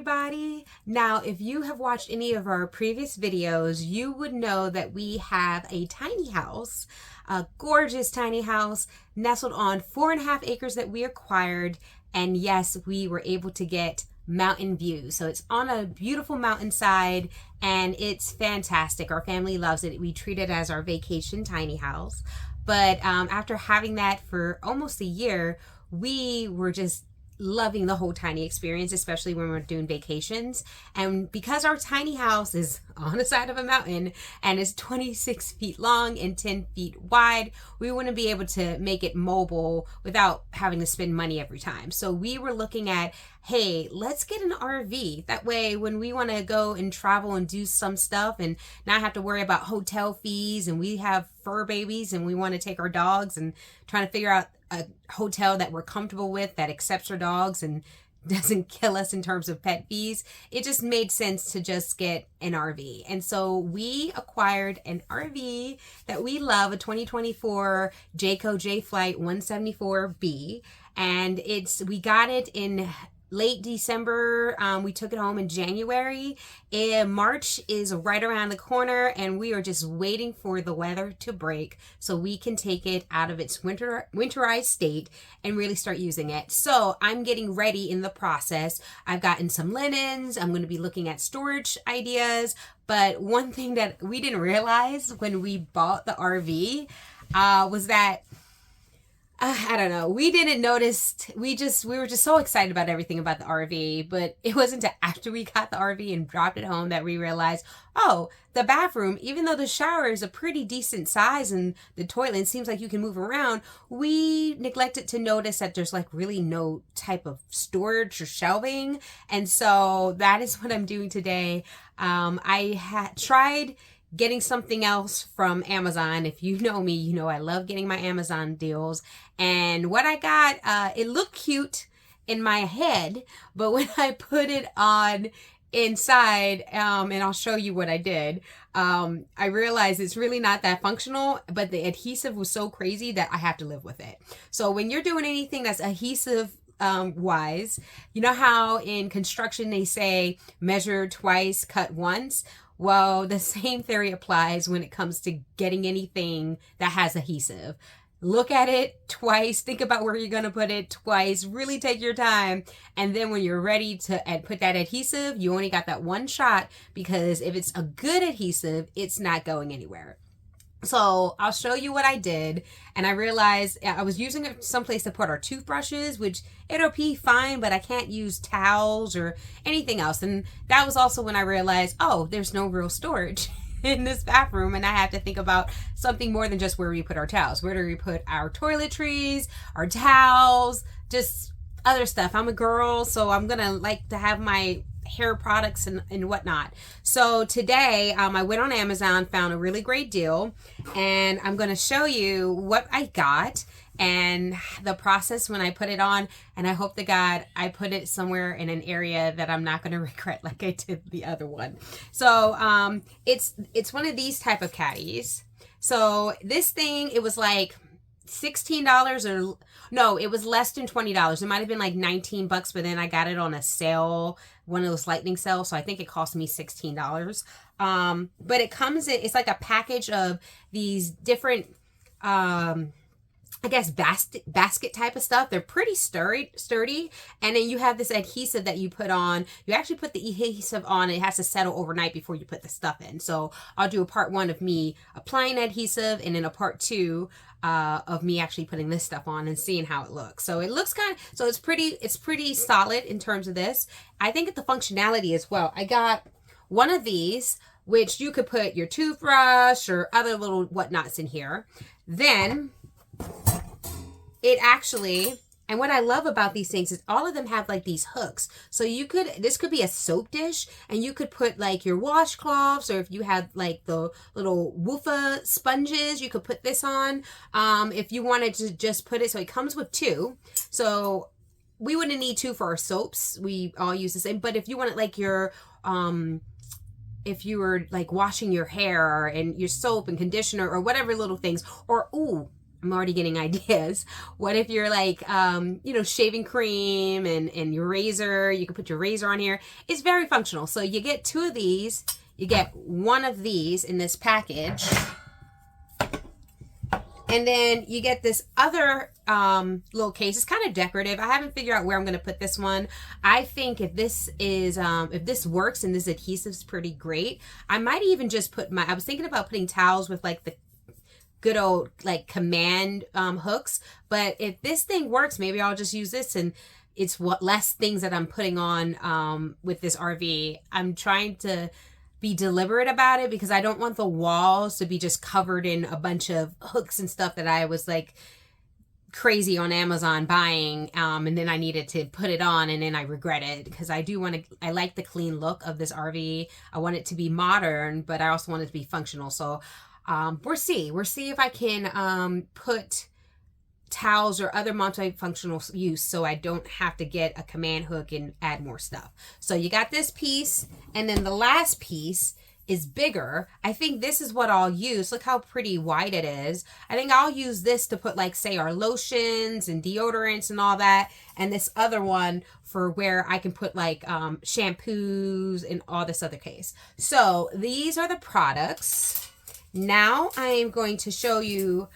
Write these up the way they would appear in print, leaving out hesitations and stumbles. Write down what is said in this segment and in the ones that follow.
everybody. Now, if you have watched any of our previous videos, you would know that we have a tiny house, a gorgeous tiny house nestled on 4.5 acres that we acquired. And yes, we were able to get mountain view. So it's on a beautiful mountainside and it's fantastic. Our family loves it. We treat it as our vacation tiny house. But after having that for almost a year, we were just loving the whole tiny experience, especially when we're doing vacations. And because our tiny house is on the side of a mountain and is 26 feet long and 10 feet wide, we wouldn't be able to make it mobile without having to spend money every time. So we were looking at, hey, let's get an RV. That way, when we want to go and travel and do some stuff and not have to worry about hotel fees, and we have fur babies and we want to take our dogs and trying to figure out a hotel that we're comfortable with that accepts our dogs and doesn't kill us in terms of pet fees, it just made sense to just get an RV. And so we acquired an RV that we love, a 2024 Jayco J-Flight 174B. And we got it in late December. We took it home in January. March is right around the corner and we are just waiting for the weather to break so we can take it out of its winterized state and really start using it. So I'm getting ready in the process. I've gotten some linens. I'm going to be looking at storage ideas. But one thing that we didn't realize when we bought the RV was that I don't know. We didn't notice. We were just so excited about everything about the RV, but it wasn't until after we got the RV and dropped it home that we realized, oh, the bathroom, even though the shower is a pretty decent size and the toilet seems like you can move around, we neglected to notice that there's like really no type of storage or shelving. And so that is what I'm doing today. I had tried getting something else from Amazon. If you know me, you know I love getting my Amazon deals. And what I got, it looked cute in my head, but when I put it on inside, and I'll show you what I did, I realized it's really not that functional, but the adhesive was so crazy that I have to live with it. So when you're doing anything that's adhesive wise, you know how in construction they say measure twice, cut once? Well, the same theory applies when it comes to getting anything that has adhesive. Look at it twice, think about where you're going to put it twice, really take your time. And then when you're ready to put that adhesive, you only got that one shot, because if it's a good adhesive, it's not going anywhere. So I'll show you what I did, and I realized I was using it someplace to put our toothbrushes, which it'll be fine, but I can't use towels or anything else. And that was also when I realized, oh, there's no real storage in this bathroom, and I have to think about something more than just where we put our towels. Where do we put our toiletries, our towels, just other stuff. I'm a girl, so I'm gonna like to have my hair products and whatnot. So today I went on Amazon, found a really great deal, and I'm going to show you what I got and the process when I put it on. And I hope to God I put it somewhere in an area that I'm not going to regret like I did the other one. So it's one of these type of caddies. So this thing, it was like $16, or no, it was less than $20. It might have been like $19, but then I got it on a sale, one of those lightning sales, so I think it cost me $16. But it comes in, it's like a package of these different I guess basket type of stuff. They're pretty sturdy, and then you have this adhesive that you put on. You actually put the adhesive on, and it has to settle overnight before you put the stuff in. So I'll do a part 1 of me applying adhesive, and then a part 2 of me actually putting this stuff on and seeing how it looks. So it looks it's pretty solid in terms of this. I think the functionality as well. I got one of these, which you could put your toothbrush or other little whatnots in here. Then it actually, and what I love about these things is all of them have like these hooks. So this could be a soap dish, and you could put like your washcloths, or if you have like the little woofa sponges, you could put this on. If you wanted to just put it, so it comes with 2. So we wouldn't need 2 for our soaps. We all use the same. But if you wanted like your, if you were like washing your hair and your soap and conditioner or whatever little things, or I'm already getting ideas. What if you're like, you know, shaving cream and your razor, you can put your razor on here. It's very functional. So you get 2 of these, you get 1 of these in this package. And then you get this other little case. It's kind of decorative. I haven't figured out where I'm going to put this one. I think if this is, if this works and this adhesive's pretty great, I might even just put I was thinking about putting towels with like the good old like command hooks. But if this thing works, maybe I'll just use this, and it's what less things that I'm putting on with this RV. I'm trying to be deliberate about it because I don't want the walls to be just covered in a bunch of hooks and stuff that I was like crazy on Amazon buying, and then I needed to put it on and then I regret it, because I do want to, I like the clean look of this RV. I want it to be modern, but I also want it to be functional. So we'll see if I can put towels or other multifunctional use so I don't have to get a command hook and add more stuff. So you got this piece, and then the last piece is bigger. I think this is what I'll use. Look how pretty wide it is. I think I'll use this to put like, say, our lotions and deodorants and all that, and this other one for where I can put like shampoos and all this other case. So these are the products. Now I am going to show you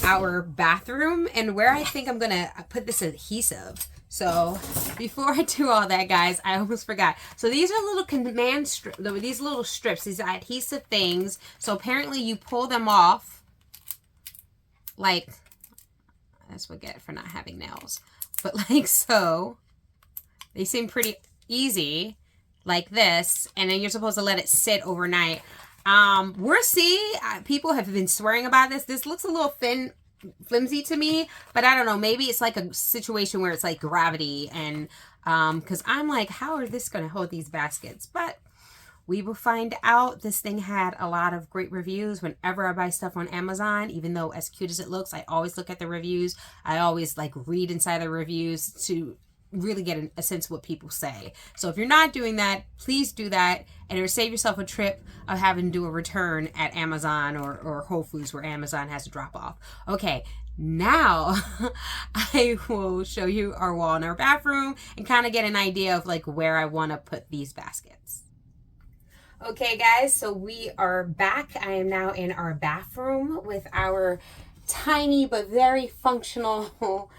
our bathroom and where I think I'm gonna put this adhesive. So before I do all that, guys, I almost forgot. So these are little command strips, these little strips, these adhesive things. So apparently you pull them off like, that's what I get for not having nails, but like so. They seem pretty easy like this, and then you're supposed to let it sit overnight. We'll see. People have been swearing about this. This looks a little flimsy to me, but I don't know. Maybe it's like a situation where it's like gravity, and because I'm like, how are this going to hold these baskets? But we will find out. This thing had a lot of great reviews. Whenever I buy stuff on Amazon, even though as cute as it looks, I always look at the reviews. I always like read inside the reviews to really get a sense of what people say. So if you're not doing that, please do that, and it'll save yourself a trip of having to do a return at Amazon or Whole Foods where Amazon has to drop off. Okay, now I will show you our wall in our bathroom and kind of get an idea of like where I want to put these baskets. Okay guys, so we are back. I am now in our bathroom with our tiny but very functional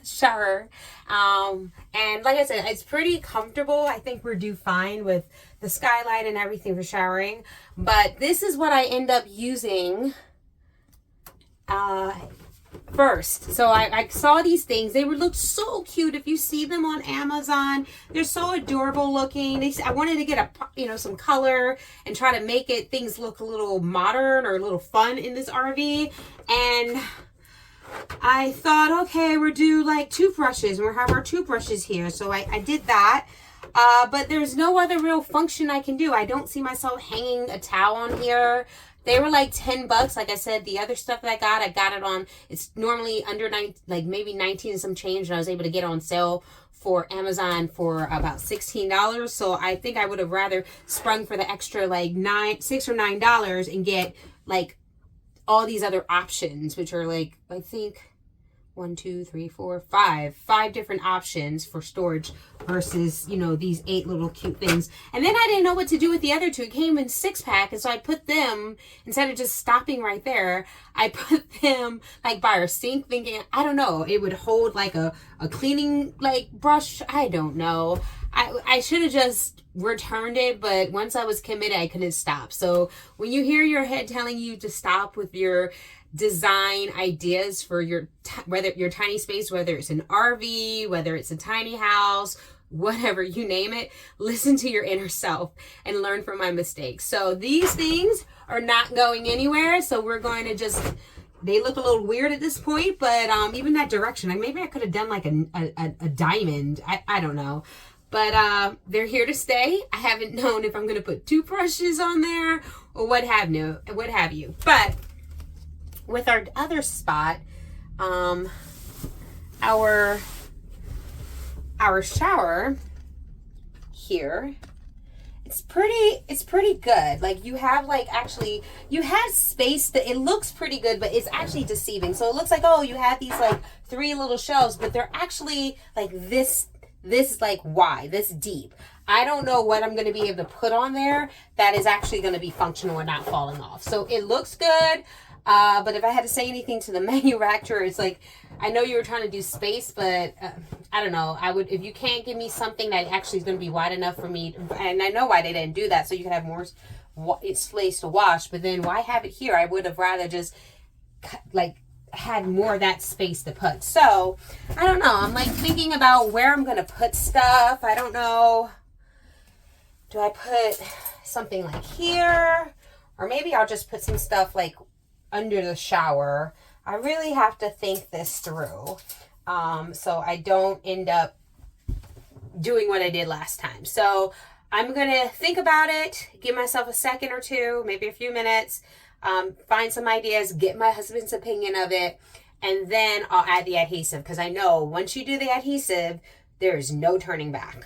shower, and like I said, it's pretty comfortable. I think we're do fine with the skylight and everything for showering, but this is what I end up using first. So I saw these things. They would look so cute if you see them on Amazon. They're so adorable looking. I wanted to get some color and try to make things look a little modern or a little fun in this RV, and I thought, okay, we're due like toothbrushes, and we'll have our toothbrushes here. So I did that, but there's no other real function I can do. I don't see myself hanging a towel on here. They were like $10. Like I said, the other stuff that I got it on, it's normally under maybe 19 and some change, and I was able to get it on sale for Amazon for about $16. So I think I would have rather sprung for the extra like $6 or $9 and get like all these other options, which are like, I think 5 different options for storage versus, you know, these 8 little cute things. And then I didn't know what to do with the other 2. It came in 6-pack, and so I put them, instead of just stopping right there, I put them like by our sink, thinking, I don't know, it would hold like a cleaning like brush. I don't know. I should have just returned it, but once I was committed, I couldn't stop. So when you hear your head telling you to stop with your design ideas for whether your tiny space, whether it's an RV, whether it's a tiny house, whatever, you name it, listen to your inner self and learn from my mistakes. So these things are not going anywhere. So we're going to just, they look a little weird at this point, but even that direction, maybe I could have done like a diamond. I don't know. But they're here to stay. I haven't known if I'm going to put toothbrushes on there or what have you. But with our other spot, our shower here, it's pretty good. Like you have like actually you have space that it looks pretty good, but it's actually deceiving. So it looks like, oh, you have these like 3 little shelves, but they're actually like this like wide, this deep. I don't know what I'm going to be able to put on there that is actually going to be functional and not falling off. So it looks good. But if I had to say anything to the manufacturer, it's like, I know you were trying to do space, but I don't know. I would, if you can't give me something that actually is going to be wide enough for me, and I know why they didn't do that, so you can have more space to wash, but then why have it here? I would have rather just like had more of that space to put. So I don't know. I'm like thinking about where I'm going to put stuff. I don't know. Do I put something like here? Or maybe I'll just put some stuff like under the shower. I really have to think this through, so I don't end up doing what I did last time. So I'm gonna think about it, give myself a second or two, maybe a few minutes, find some ideas, get my husband's opinion of it, and then I'll add the adhesive, because I know once you do the adhesive, there is no turning back.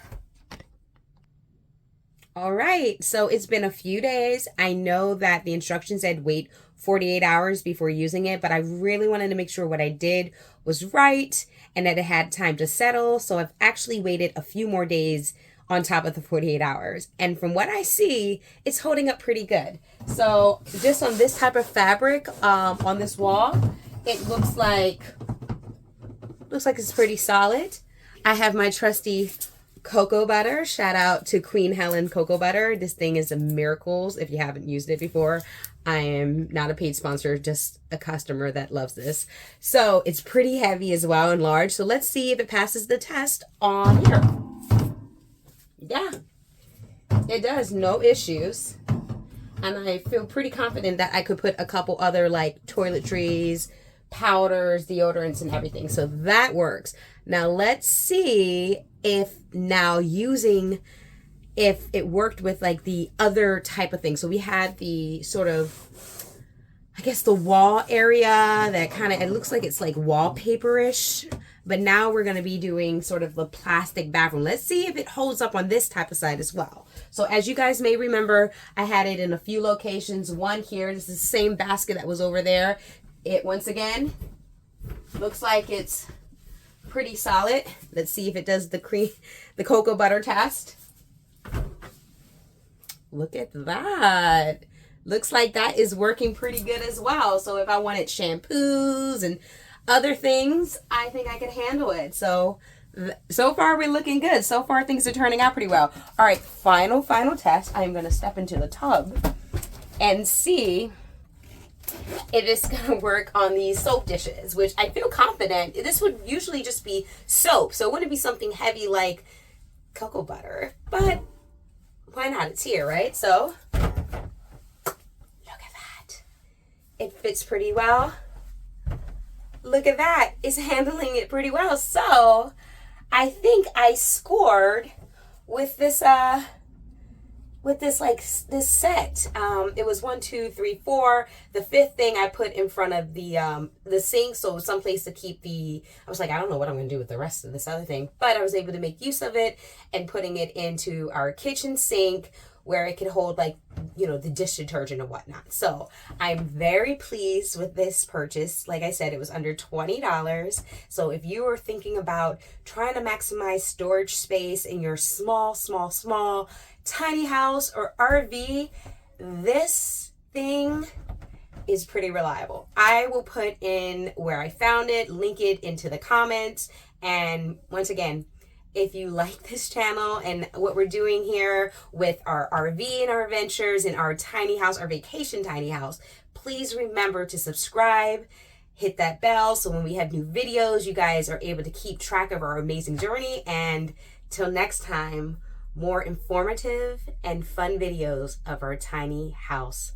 All right, so it's been a few days. I know that the instructions said wait 48 hours before using it, but I really wanted to make sure what I did was right and that it had time to settle. So I've actually waited a few more days on top of the 48 hours. And from what I see, it's holding up pretty good. So just on this type of fabric, on this wall, it looks like it's pretty solid. I have my trusty cocoa butter. Shout out to Queen Helen cocoa butter. This thing is a miracle if you haven't used it before. I am not a paid sponsor, just a customer that loves this. So it's pretty heavy as well and large. So let's see if it passes the test on here. Yeah, it does. No issues. And I feel pretty confident that I could put a couple other like toiletries, powders, deodorants, and everything. So that works. Now let's see if it worked with like the other type of thing. So we had the sort of, I guess, the wall area that kind of, it looks like it's like wallpaper-ish, but now we're going to be doing sort of the plastic bathroom. Let's see if it holds up on this type of side as well. So as you guys may remember, I had it in a few locations. One here, this is the same basket that was over there. It, once again, looks like it's pretty solid. Let's see if it does the cocoa butter test. Look at that. Looks like that is working pretty good as well. So if I wanted shampoos and other things, I think I could handle it. So far we're looking good. So far things are turning out pretty well. All right, final test. I'm going to step into the tub and see if it's going to work on these soap dishes, which I feel confident. This would usually just be soap, so it wouldn't be something heavy like cocoa butter, but why not? It's here, right? So look at that. It fits pretty well. Look at that. It's handling it pretty well. So I think I scored with this set. It was 1, 2, 3, 4. The 5th thing I put in front of the sink, so it was someplace to keep I was like, I don't know what I'm gonna do with the rest of this other thing, but I was able to make use of it and putting it into our kitchen sink where it could hold like, the dish detergent and whatnot. So I'm very pleased with this purchase. Like I said, it was under $20. So if you are thinking about trying to maximize storage space in your small tiny house or RV, this thing is pretty reliable. I will put in where I found it, link it into the comments. And once again, if you like this channel and what we're doing here with our RV and our adventures in our tiny house, our vacation tiny house, please remember to subscribe, hit that bell, so when we have new videos, you guys are able to keep track of our amazing journey. And till next time, more informative and fun videos of our tiny house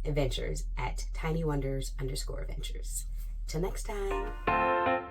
adventures at tinywonders_adventures. Till next time.